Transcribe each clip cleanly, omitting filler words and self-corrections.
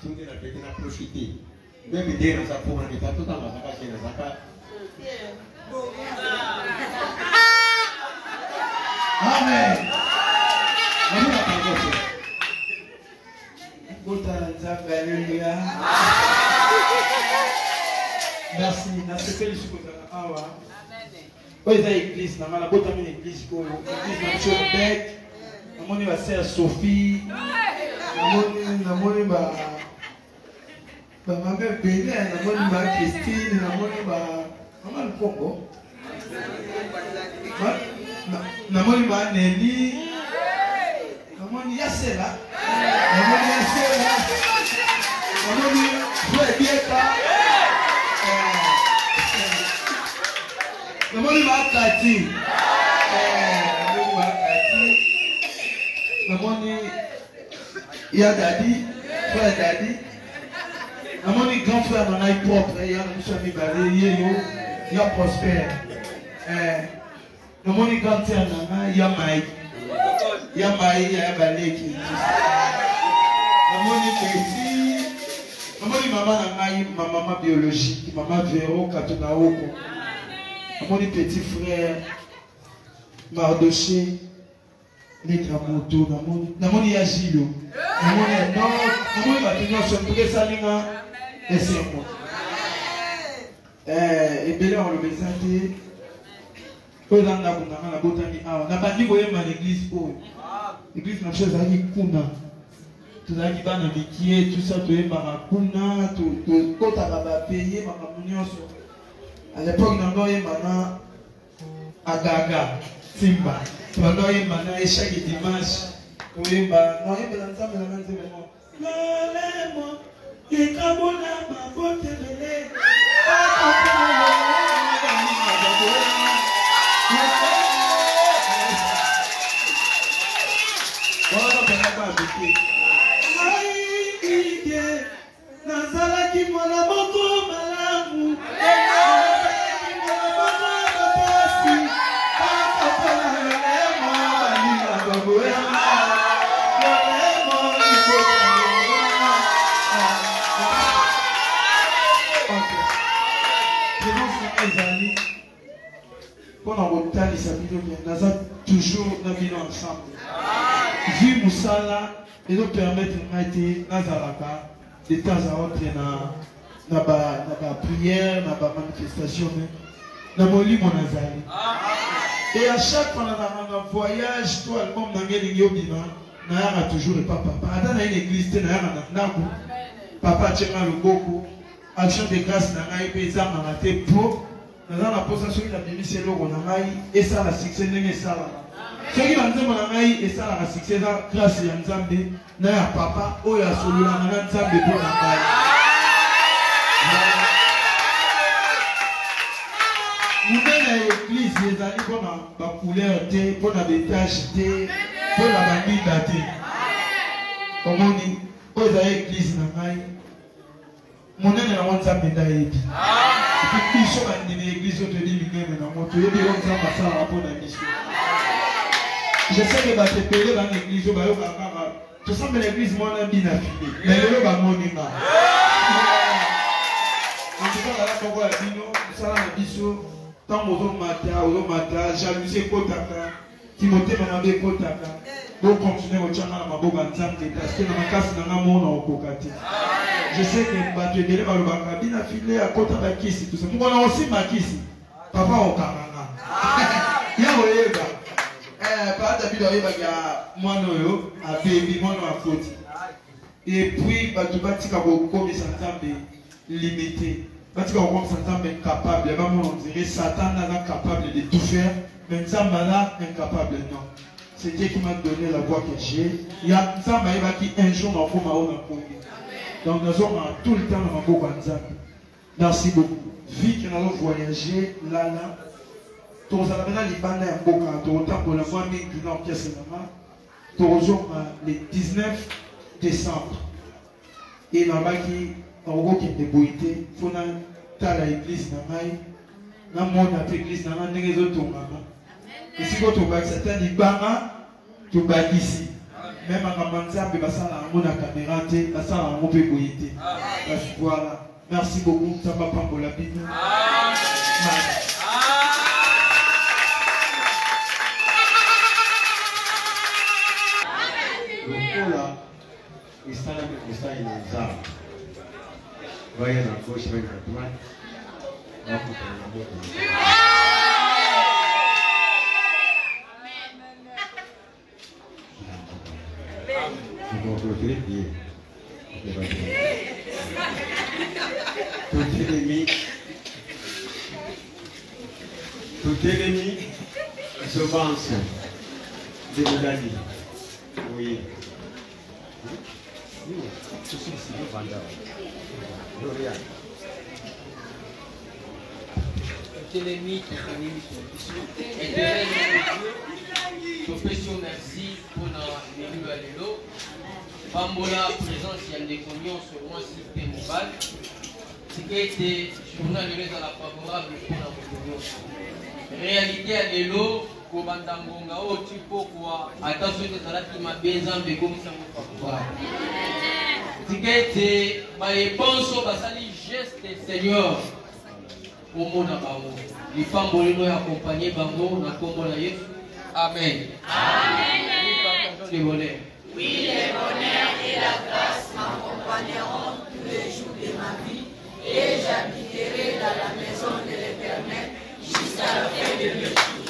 tout la fête na profiter. Même dire ça pour on est pas tout dans la saka chez la saka. Amen. Alléluia. Merci. Merci que les choses awa. Oui, c'est l'église. Dans la botte de l'église, l'église de Bec. Namoni ba sœur Sophie. Namoni ba maman Béné. Namoni ba Christine. Namoni ba maman Congo. Namoni ba Nelly. Namoni Yasela. Namoni Yasela. Namoni Frère Bieka. Namoni ba Kati. Namoni ba Kati. Namoni ya Daddy. Frère Daddy. Namoni grand frère Nanaï propre. Ya Moussami Balé. Ya Prosper. Namoni grand frère Nana. Ya Mike. Ya Maï, ya Baleki. Namoni petit. Namoni maman Nanaï, ma maman biologique. Maman Véro Katonaoko. Namoni petit frère Mardoché. Nekramoto. Namoni ya Gilo. Namoni Batignon Sontouré Salima. Et c'est moi. Et Bélé on le bésanté. On a pas dit l'église pour l'église n'a chose à dire kuna tout ça qui va dans métier tout ça tu es marakuna tout quand tu vas payer makamunio à l'époque dans doye mana agaga simba tu vas doye mana et chaque dimanche oui bah non il me l'entend non et kabona ma botte belé Nazalaki mwana moko malamu toujours ensemble. Vie Moussala et nous permettre de Nazaraka de temps à autre dans la prière, dans la manifestation, dans mon lit mon Nazari. Et à chaque fois dans un voyage, toi, le monde n'a rien toujours le papa. Dans une église, papa tient le beaucoup. Action de grâce n'a rien payé ça dans la tête pour. Dans la possession de la Bible, c'est l'eau et ça la succès n'est ça. Ce qui va nous dire et ça la succès grâce à Nzambe, n'a papa, ou ya solo la Nzambe pour la maille. Nous venons à l'église, les amis, pour la couleur, pour la bétage, pour la bandite. Comme on dit, pour l'église, mon nom est la Nzambe d'aide. Je sais que tu peux payer dans l'église, tu sens que l'église moi bien affilée. Mais le va monima. En tout cas, là, pour la bino, ça la biso, tant aux mata, jalousie kotaka, Timothée m'a dit kotaka. Donc continuer au chana na maboga nzambe parce que na makasi na ngamona okokati. Je sais que bato ebele balobaka bien affilé à côté de kisi tout ça. Nous on aussi makisi. Papa okamanga. Ya oyeba. Pas d'habitude oyeba ya mwana oyo a baby mwana a foti. Et puis bato batika boko nzambe limité. Batika boko nzambe incapable. Ba mon on dirait Satan n'est capable de tout faire, mais nzambe là incapable non. C'est Dieu qui m'a donné la voix que j'ai. Il y a nzambe qui un jour m'a fait ma. Donc nous sommes tout le temps dans ma Nzambe. Merci beaucoup. Vu que nous allons voyager là, nous allons aller à Libana et Boka. Nous allons voir le 19 décembre. Et nous allons qui est déboïté. Il faut que l'église dans le monde de l'église dans le monde. Et si vous avez certains Libana, tu vas ici. Même à Ramanzambe, basala ango na caméra te, basala ango pe boyete. Voilà. Merci beaucoup, Tamba Pambola Bino. Là, il está en zone. Vai na gauche, vai na droite. Vai tout ennemi se pense de l'année. Oui. Télémite, profession merci pour la Lelo. Bambola présence il y a des cognos sur moi système mobile. Ce qui a été journal à la favorable pour la réalité à Lelo, pour Bandambonga, au tipo quoi, attention que ça là qui m'a besoin de comme ça me favorable. Ce qui a été ma réponse au basali geste Seigneur. Au monde à Bango. Les femmes bolino accompagner Bango na combo la Yesu. Amen. Amen. Les bonheurs. Oui, les bonheurs et la grâce m'accompagneront tous les jours de ma vie et j'habiterai dans la maison de l'Éternel jusqu'à la fin de mes jours.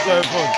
téléphone.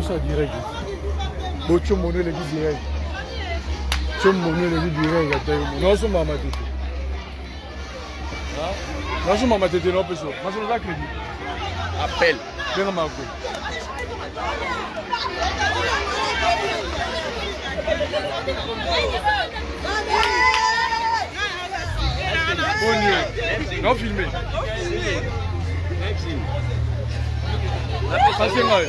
Ça direct. Bocho mono le direct. Chom mono le direct. Non so mama tete. Non so mama tete non peso. Mas on a crédit. Appel. Bien marco. Bonnier. Non filmé. Passez moi.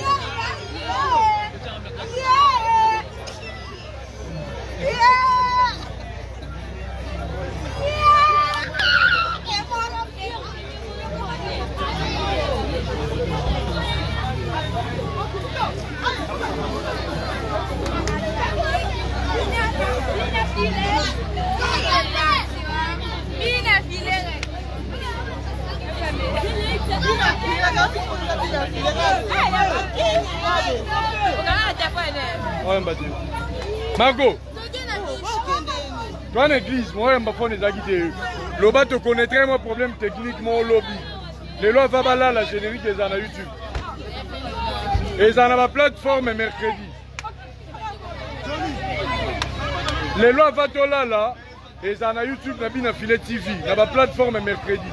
Margot, toi l'église, moi je vais faire des Loba te connaîtrait mon problème technique, mon lobby. Les lois va là, la générique des à YouTube. Et ils en ont la plateforme mercredi. Les lois va là, et ils en ont YouTube, na filet TV, na la plateforme mercredi.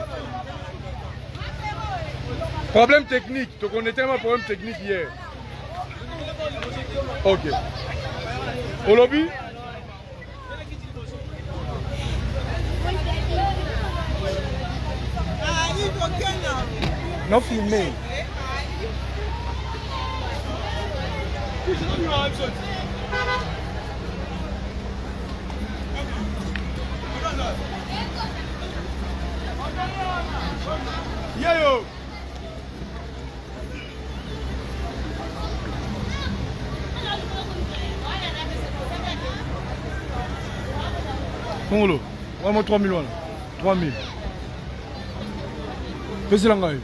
Problème technique, tu connais tellement problème technique hier. Ok. Au lobby? Non filmé. Yo. Congolo, vraiment 3 000 3 000. Qu'est-ce que c'est?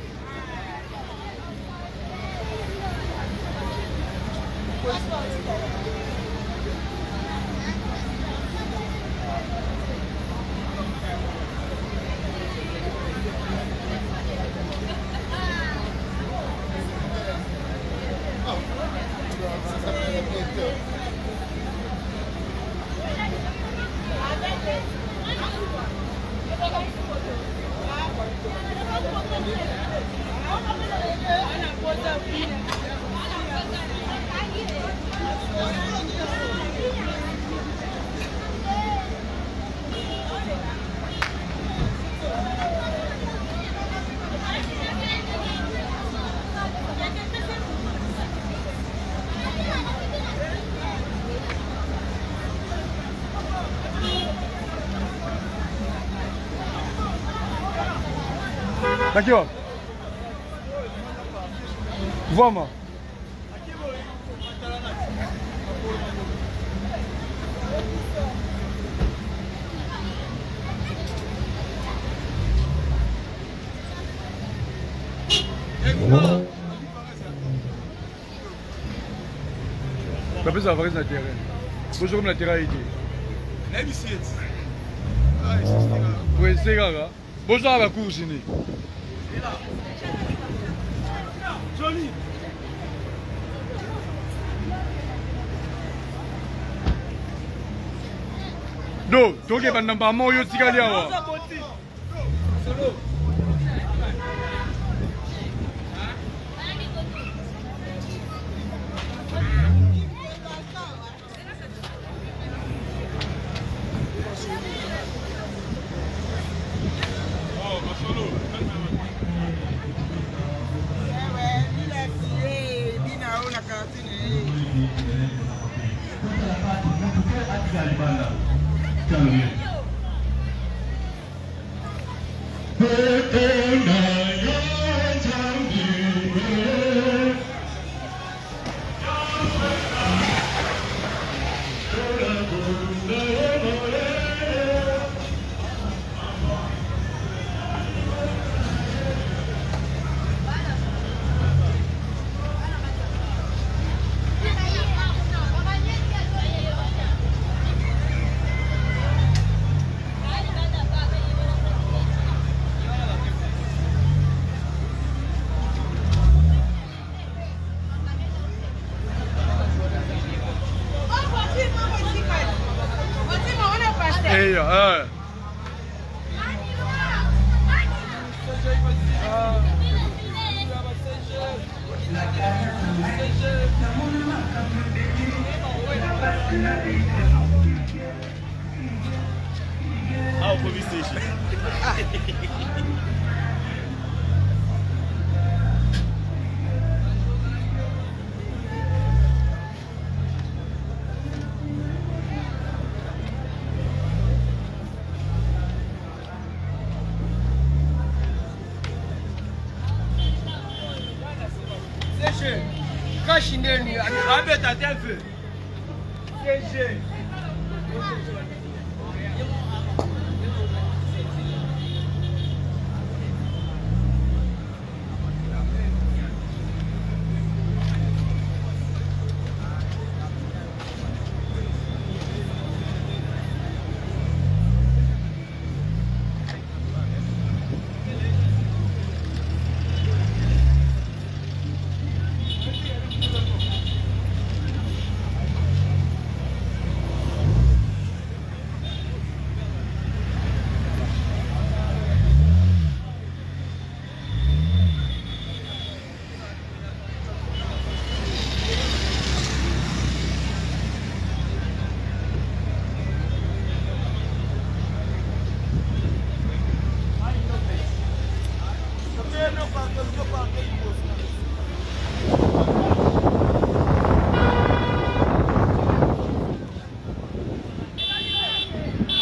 Vama. Papeza avarice na terrain. Bonjour na terrain idi. Oui, c'est grave. Bonjour à la course ni. Joli. Do, toke ba namba mo yo tikali awa. Solo. police station. Kashindeni, abeta tefe. Keje. Não,